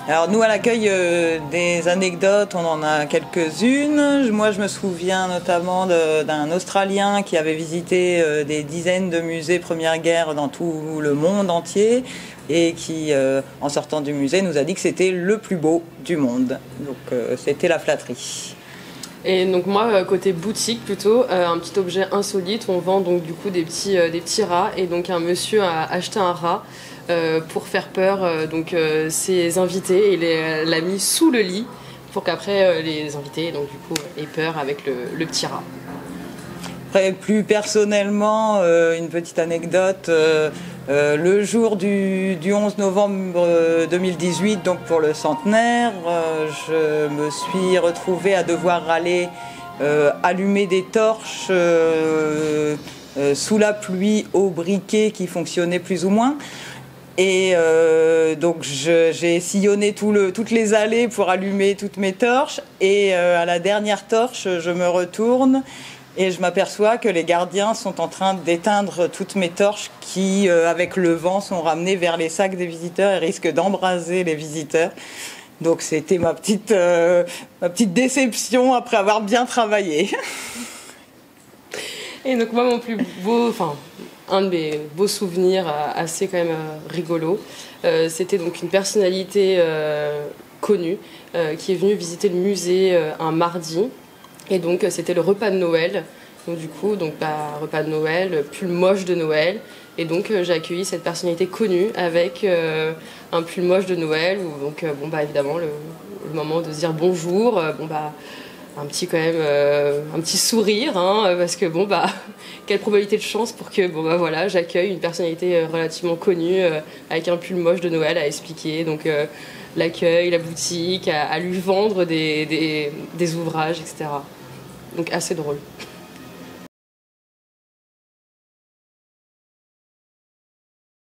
Alors nous à l'accueil des anecdotes, on en a quelques-unes. Moi je me souviens notamment d'un Australien qui avait visité des dizaines de musées Première Guerre dans tout le monde entier et qui en sortant du musée nous a dit que c'était le plus beau du monde. Donc c'était la flatterie. Et donc moi, côté boutique plutôt, un petit objet insolite, on vend donc du coup des petits rats. Et donc un monsieur a acheté un rat pour faire peur ses invités et l'a mis sous le lit pour qu'après les invités donc du coup aient peur avec le petit rat. Après, plus personnellement, une petite anecdote. Le jour du 11 novembre 2018, donc pour le centenaire, je me suis retrouvée à devoir aller allumer des torches sous la pluie au briquet qui fonctionnait plus ou moins. Et donc j'ai sillonné toutes les allées pour allumer toutes mes torches. Et à la dernière torche, je me retourne et je m'aperçois que les gardiens sont en train d'éteindre toutes mes torches qui, avec le vent, sont ramenées vers les sacs des visiteurs et risquent d'embraser les visiteurs. Donc c'était ma petite déception après avoir bien travaillé. Et donc moi, mon plus beau, un de mes beaux souvenirs assez quand même rigolo, c'était donc une personnalité connue qui est venue visiter le musée un mardi. Et donc c'était le repas de Noël. Donc du coup, repas de Noël, pull moche de Noël. Et donc j'ai accueilli cette personnalité connue avec un pull moche de Noël. Où, donc évidemment le moment de se dire bonjour. Un petit sourire, hein, parce que quelle probabilité de chance pour que j'accueille une personnalité relativement connue avec un pull moche de Noël à expliquer donc l'accueil, la boutique, à lui vendre des ouvrages, etc. Donc assez drôle.